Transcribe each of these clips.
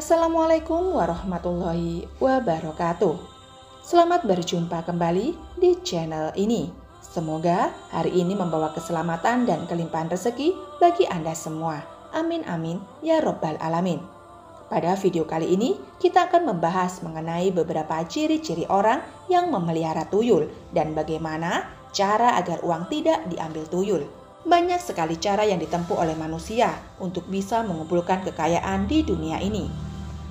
Assalamualaikum warahmatullahi wabarakatuh. Selamat berjumpa kembali di channel ini. Semoga hari ini membawa keselamatan dan kelimpahan rezeki bagi Anda semua. Amin amin ya robbal alamin. Pada video kali ini kita akan membahas mengenai beberapa ciri-ciri orang yang memelihara tuyul dan bagaimana cara agar uang tidak diambil tuyul. Banyak sekali cara yang ditempuh oleh manusia untuk bisa mengumpulkan kekayaan di dunia ini.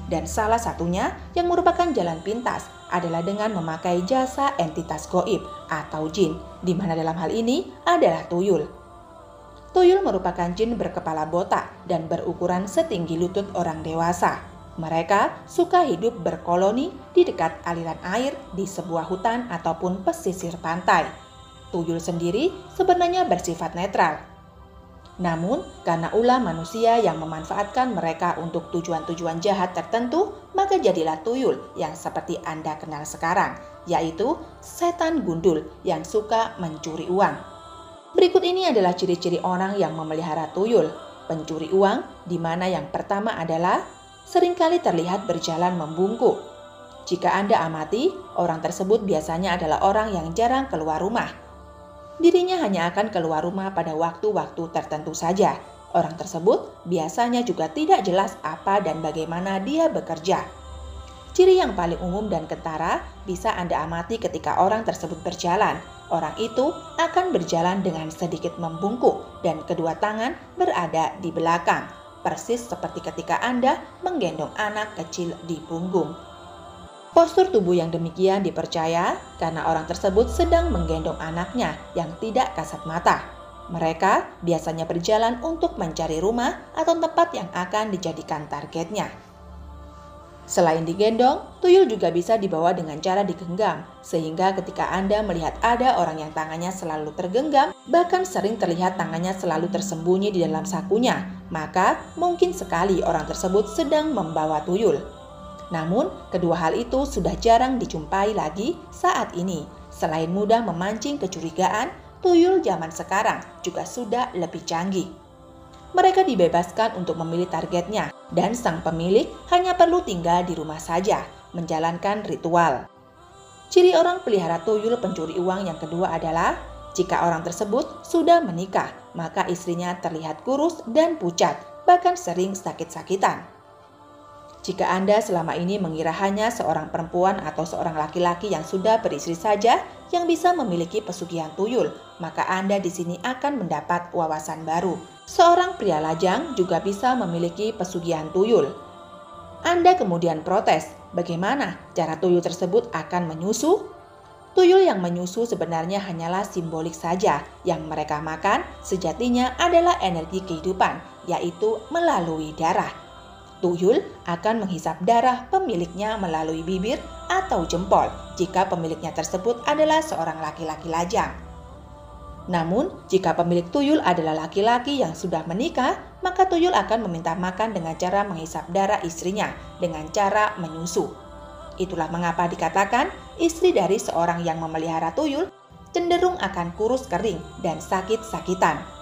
Dan salah satunya yang merupakan jalan pintas adalah dengan memakai jasa entitas gaib atau jin, di mana dalam hal ini adalah tuyul. Tuyul merupakan jin berkepala botak dan berukuran setinggi lutut orang dewasa. Mereka suka hidup berkoloni di dekat aliran air di sebuah hutan ataupun pesisir pantai. Tuyul sendiri sebenarnya bersifat netral. Namun, karena ulah manusia yang memanfaatkan mereka untuk tujuan-tujuan jahat tertentu, maka jadilah tuyul yang seperti Anda kenal sekarang, yaitu setan gundul yang suka mencuri uang. Berikut ini adalah ciri-ciri orang yang memelihara tuyul. Pencuri uang, di mana yang pertama adalah seringkali terlihat berjalan membungkuk. Jika Anda amati, orang tersebut biasanya adalah orang yang jarang keluar rumah. Dirinya hanya akan keluar rumah pada waktu-waktu tertentu saja. Orang tersebut biasanya juga tidak jelas apa dan bagaimana dia bekerja. Ciri yang paling umum dan kentara bisa Anda amati ketika orang tersebut berjalan. Orang itu akan berjalan dengan sedikit membungkuk dan kedua tangan berada di belakang. Persis seperti ketika Anda menggendong anak kecil di punggung. Postur tubuh yang demikian dipercaya karena orang tersebut sedang menggendong anaknya yang tidak kasat mata. Mereka biasanya berjalan untuk mencari rumah atau tempat yang akan dijadikan targetnya. Selain digendong, tuyul juga bisa dibawa dengan cara digenggam, sehingga ketika Anda melihat ada orang yang tangannya selalu tergenggam, bahkan sering terlihat tangannya selalu tersembunyi di dalam sakunya, maka mungkin sekali orang tersebut sedang membawa tuyul. Namun, kedua hal itu sudah jarang dijumpai lagi saat ini. Selain mudah memancing kecurigaan, tuyul zaman sekarang juga sudah lebih canggih. Mereka dibebaskan untuk memilih targetnya, dan sang pemilik hanya perlu tinggal di rumah saja, menjalankan ritual. Ciri orang pelihara tuyul pencuri uang yang kedua adalah, jika orang tersebut sudah menikah, maka istrinya terlihat kurus dan pucat, bahkan sering sakit-sakitan. Jika Anda selama ini mengira hanya seorang perempuan atau seorang laki-laki yang sudah beristri saja yang bisa memiliki pesugihan tuyul, maka Anda di sini akan mendapat wawasan baru. Seorang pria lajang juga bisa memiliki pesugihan tuyul. Anda kemudian protes, bagaimana cara tuyul tersebut akan menyusu? Tuyul yang menyusu sebenarnya hanyalah simbolik saja. Yang mereka makan sejatinya adalah energi kehidupan, yaitu melalui darah. Tuyul akan menghisap darah pemiliknya melalui bibir atau jempol jika pemiliknya tersebut adalah seorang laki-laki lajang. Namun, jika pemilik tuyul adalah laki-laki yang sudah menikah, maka tuyul akan meminta makan dengan cara menghisap darah istrinya dengan cara menyusu. Itulah mengapa dikatakan istri dari seorang yang memelihara tuyul cenderung akan kurus kering dan sakit-sakitan.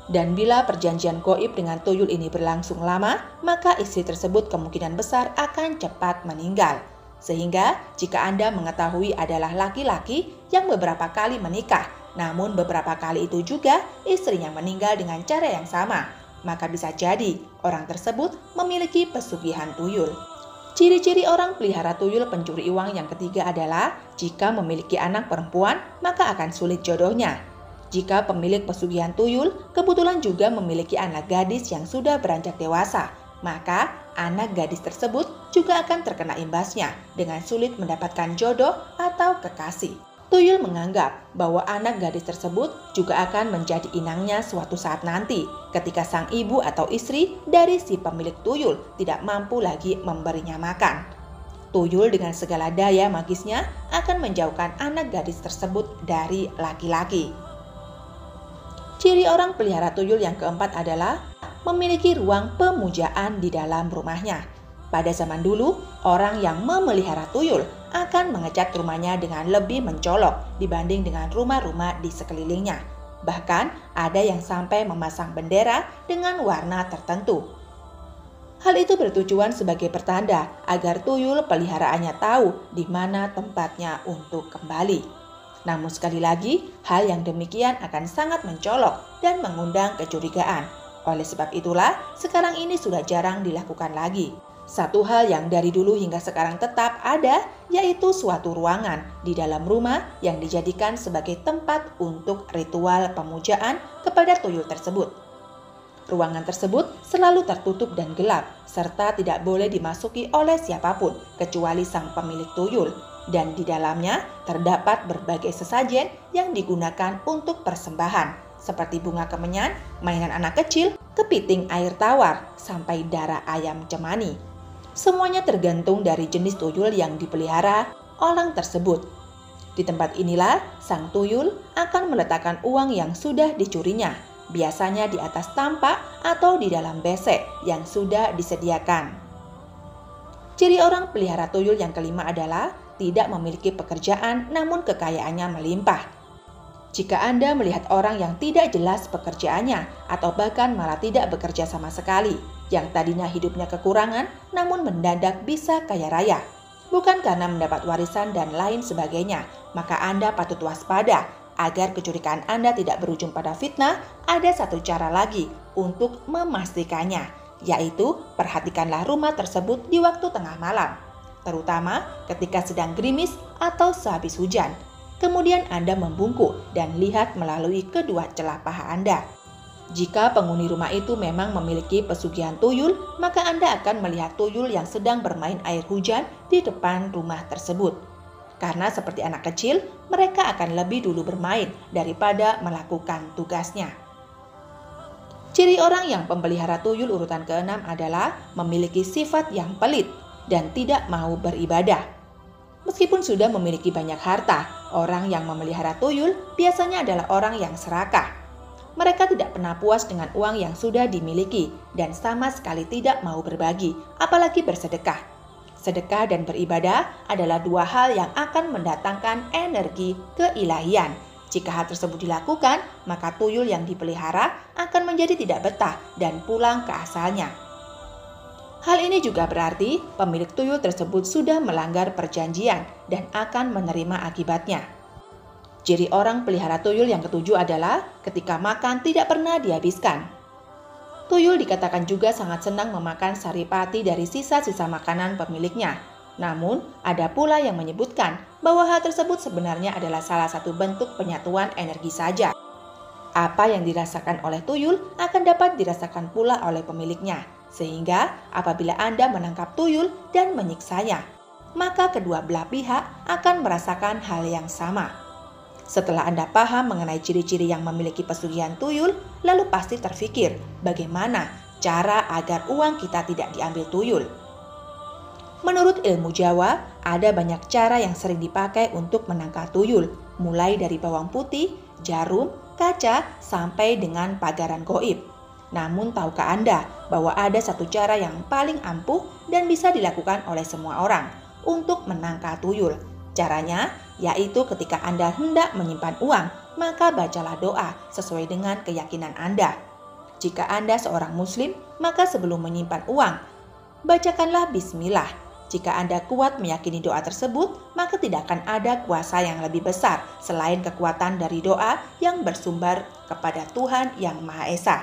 Dan bila perjanjian gaib dengan tuyul ini berlangsung lama, maka istri tersebut kemungkinan besar akan cepat meninggal. Sehingga jika Anda mengetahui adalah laki-laki yang beberapa kali menikah, namun beberapa kali itu juga istrinya meninggal dengan cara yang sama, maka bisa jadi orang tersebut memiliki pesugihan tuyul. Ciri-ciri orang pelihara tuyul pencuri uang yang ketiga adalah, jika memiliki anak perempuan, maka akan sulit jodohnya. Jika pemilik pesugihan tuyul kebetulan juga memiliki anak gadis yang sudah beranjak dewasa, maka anak gadis tersebut juga akan terkena imbasnya dengan sulit mendapatkan jodoh atau kekasih. Tuyul menganggap bahwa anak gadis tersebut juga akan menjadi inangnya suatu saat nanti ketika sang ibu atau istri dari si pemilik tuyul tidak mampu lagi memberinya makan. Tuyul dengan segala daya magisnya akan menjauhkan anak gadis tersebut dari laki-laki. Ciri orang pelihara tuyul yang keempat adalah memiliki ruang pemujaan di dalam rumahnya. Pada zaman dulu, orang yang memelihara tuyul akan mengecat rumahnya dengan lebih mencolok dibanding dengan rumah-rumah di sekelilingnya. Bahkan ada yang sampai memasang bendera dengan warna tertentu. Hal itu bertujuan sebagai pertanda agar tuyul peliharaannya tahu di mana tempatnya untuk kembali. Namun sekali lagi, hal yang demikian akan sangat mencolok dan mengundang kecurigaan. Oleh sebab itulah, sekarang ini sudah jarang dilakukan lagi. Satu hal yang dari dulu hingga sekarang tetap ada, yaitu suatu ruangan di dalam rumah yang dijadikan sebagai tempat untuk ritual pemujaan kepada tuyul tersebut. Ruangan tersebut selalu tertutup dan gelap, serta tidak boleh dimasuki oleh siapapun kecuali sang pemilik tuyul. Dan di dalamnya terdapat berbagai sesajen yang digunakan untuk persembahan, seperti bunga kemenyan, mainan anak kecil, kepiting air tawar, sampai darah ayam cemani. Semuanya tergantung dari jenis tuyul yang dipelihara orang tersebut. Di tempat inilah sang tuyul akan meletakkan uang yang sudah dicurinya, biasanya di atas tampak atau di dalam besek yang sudah disediakan. Ciri orang pelihara tuyul yang kelima adalah tidak memiliki pekerjaan namun kekayaannya melimpah. Jika Anda melihat orang yang tidak jelas pekerjaannya atau bahkan malah tidak bekerja sama sekali, yang tadinya hidupnya kekurangan namun mendadak bisa kaya raya, bukan karena mendapat warisan dan lain sebagainya, maka Anda patut waspada. Agar kecurigaan Anda tidak berujung pada fitnah, ada satu cara lagi untuk memastikannya, yaitu perhatikanlah rumah tersebut di waktu tengah malam, terutama ketika sedang gerimis atau sehabis hujan. Kemudian Anda membungkuk dan lihat melalui kedua celah paha Anda. Jika penghuni rumah itu memang memiliki pesugihan tuyul, maka Anda akan melihat tuyul yang sedang bermain air hujan di depan rumah tersebut. Karena seperti anak kecil, mereka akan lebih dulu bermain daripada melakukan tugasnya. Ciri orang yang pemelihara tuyul urutan ke-6 adalah memiliki sifat yang pelit dan tidak mau beribadah. Meskipun sudah memiliki banyak harta, orang yang memelihara tuyul biasanya adalah orang yang serakah. Mereka tidak pernah puas dengan uang yang sudah dimiliki dan sama sekali tidak mau berbagi, apalagi bersedekah. Sedekah dan beribadah adalah dua hal yang akan mendatangkan energi keilahian. Jika hal tersebut dilakukan, maka tuyul yang dipelihara akan menjadi tidak betah dan pulang ke asalnya. Hal ini juga berarti pemilik tuyul tersebut sudah melanggar perjanjian dan akan menerima akibatnya. Ciri orang pelihara tuyul yang ketujuh adalah ketika makan tidak pernah dihabiskan. Tuyul dikatakan juga sangat senang memakan saripati dari sisa-sisa makanan pemiliknya. Namun, ada pula yang menyebutkan bahwa hal tersebut sebenarnya adalah salah satu bentuk penyatuan energi saja. Apa yang dirasakan oleh tuyul akan dapat dirasakan pula oleh pemiliknya. Sehingga apabila Anda menangkap tuyul dan menyiksanya, maka kedua belah pihak akan merasakan hal yang sama. Setelah Anda paham mengenai ciri-ciri yang memiliki pesugihan tuyul, lalu pasti terfikir bagaimana cara agar uang kita tidak diambil tuyul. Menurut ilmu Jawa, ada banyak cara yang sering dipakai untuk menangkal tuyul, mulai dari bawang putih, jarum, kaca, sampai dengan pagaran goib. Namun tahukah Anda bahwa ada satu cara yang paling ampuh dan bisa dilakukan oleh semua orang untuk menangkal tuyul? Caranya yaitu ketika Anda hendak menyimpan uang, maka bacalah doa sesuai dengan keyakinan Anda. Jika Anda seorang muslim, maka sebelum menyimpan uang, bacakanlah bismillah. Jika Anda kuat meyakini doa tersebut, maka tidak akan ada kuasa yang lebih besar selain kekuatan dari doa yang bersumber kepada Tuhan Yang Maha Esa.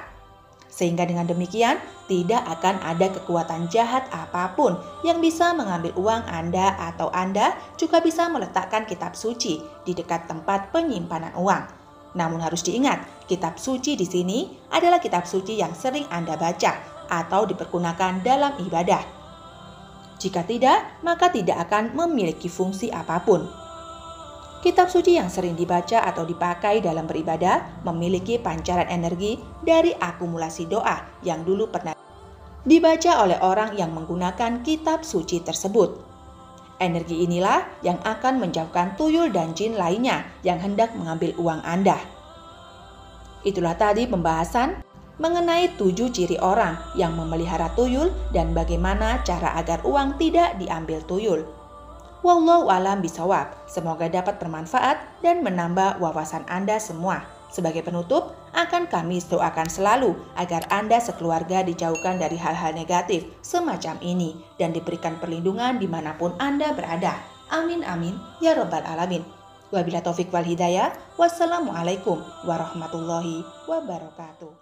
Sehingga dengan demikian, tidak akan ada kekuatan jahat apapun yang bisa mengambil uang Anda, atau Anda juga bisa meletakkan kitab suci di dekat tempat penyimpanan uang. Namun harus diingat, kitab suci di sini adalah kitab suci yang sering Anda baca atau dipergunakan dalam ibadah. Jika tidak, maka tidak akan memiliki fungsi apapun. Kitab suci yang sering dibaca atau dipakai dalam beribadah memiliki pancaran energi dari akumulasi doa yang dulu pernah dibaca oleh orang yang menggunakan kitab suci tersebut. Energi inilah yang akan menjauhkan tuyul dan jin lainnya yang hendak mengambil uang Anda. Itulah tadi pembahasan mengenai 7 ciri orang yang memelihara tuyul dan bagaimana cara agar uang tidak diambil tuyul. Wallahu a'lam bishawab. Semoga dapat bermanfaat dan menambah wawasan Anda semua. Sebagai penutup, akan kami doakan selalu agar Anda sekeluarga dijauhkan dari hal-hal negatif semacam ini dan diberikan perlindungan dimanapun Anda berada. Amin amin ya robbal alamin. Wabillahi taufik wal hidayah. Wassalamualaikum warahmatullahi wabarakatuh.